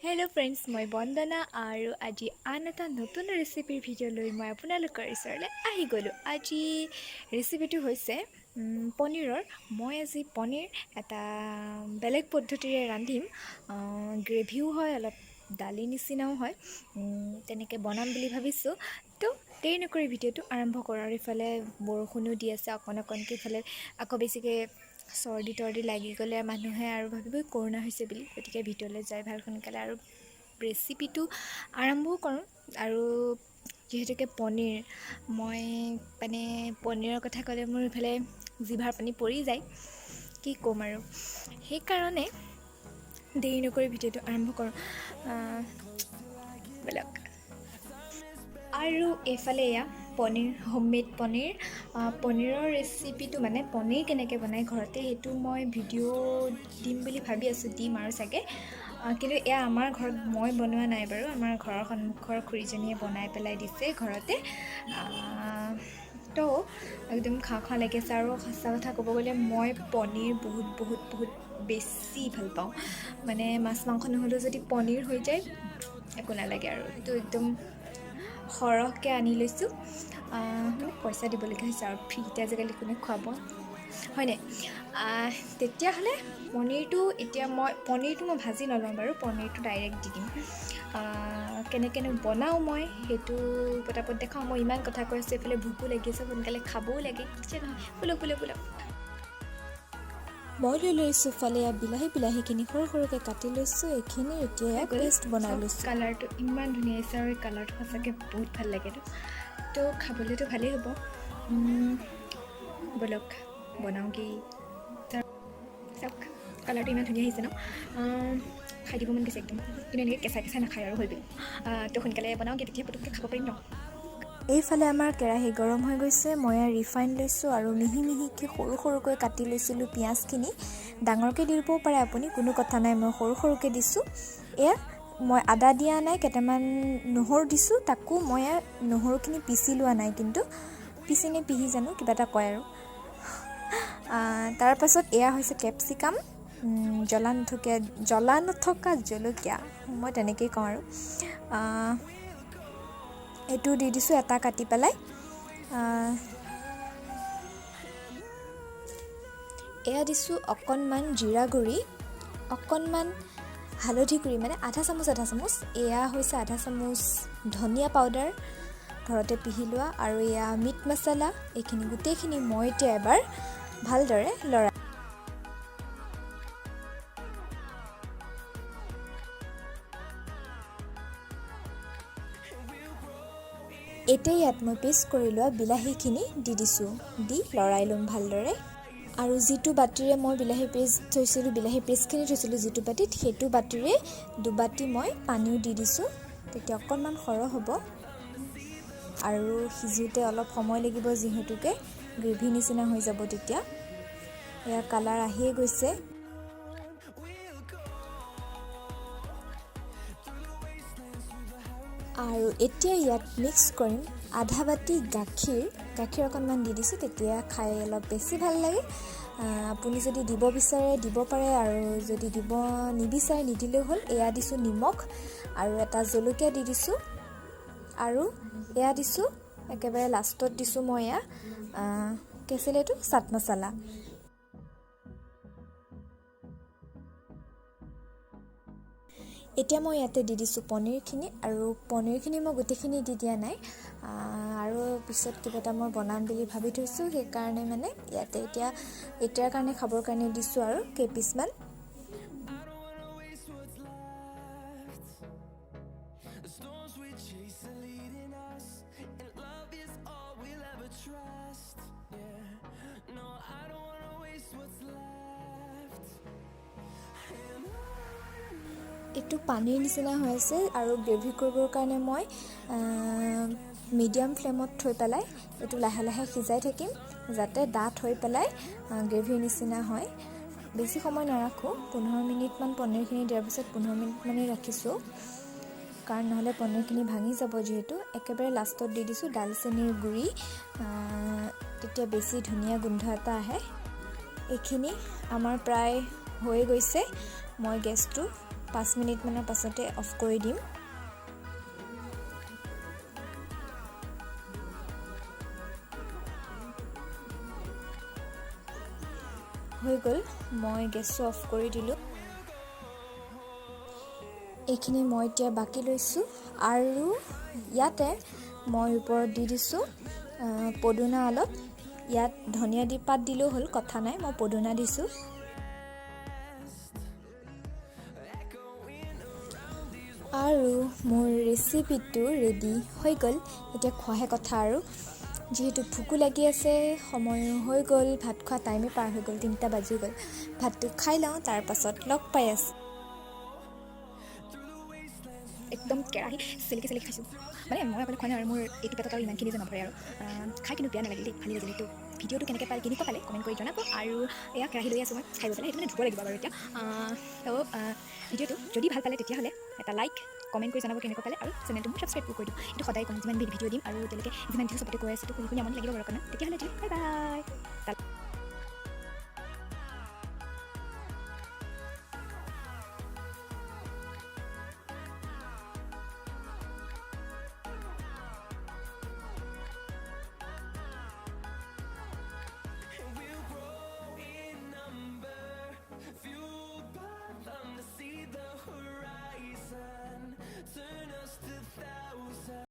Hello friends, মই বন্দনা আৰু আজি আন এটা নতুন ৰেচিপিৰ ভিডিঅ' লৈ মই আপোনালোকৰ ওচৰলৈ আহি গ'লোঁ। আজি ৰেচিপিটো হৈছে পনীৰৰ। মই আজি পনীৰ এটা বেলেগ পদ্ধতিৰে ৰান্ধিম। গ্ৰেভিও হয়, অলপ দালি নিচিনাও হয়, তেনেকৈ বনাম বুলি ভাবিছোঁ। তো দেৰি নকৰি ভিডিঅ'টো আৰম্ভ কৰোঁ। আৰু ইফালে বৰষুণো দি আছে অকণ অকণকৈ, ইফালে আকৌ বেছিকৈ চৰ্দি তৰ্দি লাগি গ'লে মানুহে আৰু ভাবিবই কৰোণা হৈছে বুলি। গতিকে ভিতৰলৈ যাই ভাল সোনকালে আৰু ৰেচিপিটো আৰম্ভও কৰোঁ। আৰু যিহেতুকে পনীৰ, মই মানে পনীৰৰ কথা ক'লে মোৰ ইফালে জিভাৰ পানী পৰি যায়, কি ক'ম আৰু। সেইকাৰণে দেৰি নকৰি ভিডিঅ'টো আৰম্ভ কৰোঁ ব'লক। আৰু এইফালে এয়া পনীৰ, হোমমেড পনীৰ। পনীৰৰ ৰেচিপিটো মানে পনীৰ কেনেকৈ বনাই ঘৰতে, সেইটো মই ভিডিঅ' দিম বুলি ভাবি আছোঁ, দিম আৰু চাগে। কিন্তু এয়া আমাৰ ঘৰত মই বনোৱা নাই বাৰু, আমাৰ ঘৰৰ সন্মুখৰ খুৰীজনীয়ে বনাই পেলাই দিছে ঘৰতে। তো একদম খাওঁ খাওঁ লাগি আছে। আৰু সঁচা কথা ক'ব গ'লে মই পনীৰ বহুত বহুত বহুত বেছি ভাল পাওঁ। মানে মাছ মাংস নহ'লেও যদি পনীৰ হৈ যায় একো নালাগে আৰু। তো একদম সৰহকৈ আনি লৈছোঁ, মানে পইচা দিবলগীয়া হৈছে আৰু, ফ্ৰীতে আজিকালি কোনে খুৱাব হয়নে। তেতিয়াহ'লে এতিয়া মই পনীৰটো ভাজি নলওঁ বাৰু, পনীৰটো ডাইৰেক্ট দি দিম। কেনেকৈনো বনাওঁ মই সেইটো পটাপট দেখাওঁ। মই ইমান কথা কৈ আছোঁ, এইফালে ভোকো লাগি আছে, সোনকালে খাবও লাগে, পিছে নহয়। বোলক মই লৈ লৈছোঁ ইফালে বিলাহীখিনি সৰু সৰুকৈ কাটি লৈছোঁ। এইখিনি এতিয়া পেষ্ট বনাই লৈছোঁ। কালাৰটো ইমান ধুনীয়া হৈছে, আৰু এই কালাৰটো সঁচাকৈ বহুত ভাল লাগেতো। তো খাবলৈতো ভালেই হ'ব। ব'লক বনাওঁগৈ। চাওক কালাৰটো ইমান ধুনীয়া আহিছে ন, খাই দিব মন গৈছে একদম। কিন্তু এনেকৈ কেঁচা কেঁচা নাখায় আৰু হৈ গ'ল। তো সোনকালে বনাওঁগৈ, তেতিয়া পটককৈ খাব পাৰিম ন। এইফালে আমাৰ কেৰাহী গৰম হৈ গৈছে। মই ৰিফাইন লৈছোঁ আৰু মিহি মিহিকৈ সৰু সৰুকৈ কাটি লৈছিলোঁ পিঁয়াজখিনি। ডাঙৰকৈ দি দিবও পাৰে আপুনি, কোনো কথা নাই, মই সৰু সৰুকৈ দিছোঁ। এয়া মই আদা দিয়া নাই, কেইটামান নহৰু দিছোঁ, তাকো মই নহৰুখিনি পিচি লোৱা নাই, কিন্তু পিচিনে পিহি জানো কিবা এটা কয় আৰু। তাৰপাছত এয়া হৈছে কেপচিকাম, জ্বলা নথকা জলকীয়া, মই তেনেকেই কওঁ আৰু। এইটো দি দিছোঁ এটা কাটি পেলাই। এয়া দিছোঁ অকণমান জিৰা গুড়ি, অকণমান হালধি গুড়ি, মানে আধা চামুচ। এয়া হৈছে আধা চামুচ ধনিয়া পাউডাৰ, ঘৰতে পিহি লোৱা। আৰু এয়া মিট মছলা। এইখিনি গোটেইখিনি মই এতিয়া এবাৰ ভালদৰে লৰাই এতিয়া ইয়াত মই পেষ্ট কৰি লোৱা বিলাহীখিনি দি দিছোঁ, দি লৰাই ল'ম ভালদৰে। আৰু যিটো বাতিৰে মই বিলাহী পেষ্টখিনি থৈছিলোঁ যিটো বাতিত, সেইটো বাতিৰে দুবাতি মই পানীও দি দিছোঁ। তেতিয়া অকণমান সৰহ হ'ব আৰু সিজোতে অলপ সময় লাগিব, যিহেতুকে গ্ৰেভি নিচিনা হৈ যাব তেতিয়া। এয়া কালাৰ আহিয়ে গৈছে। আৰু এতিয়া ইয়াত মিক্স কৰিম আধা বাতি গাখীৰ অকণমান দি দিছোঁ, তেতিয়া খাই অলপ বেছি ভাল লাগে। আপুনি যদি দিব বিচাৰে দিব পাৰে, আৰু যদি দিব নিবিচাৰে নিদিলেও হ'ল। এয়া দিছোঁ নিমখ, আৰু এটা জলকীয়া দি দিছোঁ, আৰু এয়া দিছোঁ একেবাৰে লাষ্টত দিছোঁ মই এয়া কি আছিলে এইটো, চাট মছলা। এতিয়া মই ইয়াতে দি দিছোঁ পনীৰখিনি, আৰু পনীৰখিনি মই গোটেইখিনি দি দিয়া নাই, আৰু পিছত কিবা এটা মই বনাম বুলি ভাবি থৈছোঁ। সেইকাৰণে মানে ইয়াতে এতিয়াৰ কাৰণে খাবৰ কাৰণে দিছোঁ আৰু কেইপিচমান। এইটো পানীৰ নিচিনা হৈ আছে আৰু গ্ৰেভি কৰিবৰ কাৰণে মই মিডিয়াম ফ্লেমত থৈ পেলাই এইটো লাহে লাহে সিজাই থাকিম যাতে ডাঠ হৈ পেলাই গ্ৰেভিৰ নিচিনা হয়। বেছি সময় নাৰাখোঁ, 15 মিনিটমান পনীৰখিনি দিয়াৰ পিছত 15 মিনিটমানেই ৰাখিছোঁ, কাৰণ নহ'লে পনীৰখিনি ভাঙি যাব। যিহেতু একেবাৰে লাষ্টত দি দিছোঁ ডালচেনিৰ গুড়ি, তেতিয়া বেছি ধুনীয়া গোন্ধ এটা আহে। এইখিনি আমাৰ প্ৰায় হৈ গৈছে, মই গেছটো 5 মিনিটমানৰ পাছতে অফ কৰি দিম। হৈ গ'ল, মই গেছটো অফ কৰি দিলোঁ। এইখিনি মই এতিয়া বাকি লৈছোঁ আৰু ইয়াতে মই ওপৰত দি দিছোঁ পদুনা অলপ। ইয়াত ধনিয়া পাত দিলেও হ'ল, কথা নাই, মই পদুনা দিছোঁ। আৰু মোৰ ৰেচিপিটো ৰেডি হৈ গ'ল। এতিয়া খোৱাহে কথা আৰু। যিহেতু ভোকো লাগি আছে, সময়ো হৈ গ'ল, ভাত খোৱা টাইমে পাৰ হৈ গ'ল, 3টা বাজি গ'ল। ভাতটো খাই লওঁ, তাৰপাছত লগ পাই আছোঁ। একদম কেৰাহী চেলেকি চেলেকি খাইছোঁ। মানে মই অকলে খোৱা নাই আৰু মোৰ এইটো পেটত আৰু ইমানখিনি যে নভৰে আৰু। খাই কিন্তু বেয়া নালাগিল দেই, ভালেই লাগিল। এইটো ভিডিঅ'টো কেনেকুৱা পালে কমেণ্ট কৰি জনাব। আৰু এয়া কেৰাহী লৈ আছোঁ মই খাই পেলাই, সেইটো মানে ধুব লাগিব বাৰু এতিয়া। ভিডিঅ'টো যদি ভাল পালে তেতিয়াহ'লে এটা লাইক কমেণ্ট কৰি জনাব কেনেকুৱা পালে, আৰু চেনেলটো মোৰ ছাবস্ক্ৰাইব কৰি দিওঁ। এইটো সদায় ক'ম, যিমান ভিডিঅ' দিম আৰু এতিয়ালৈকে যিমান দিন চবতে কৈ আছোঁ, শুনি আমনি লাগিব বাৰু অকণমান। তেতিয়াহ'লে বাই বাই।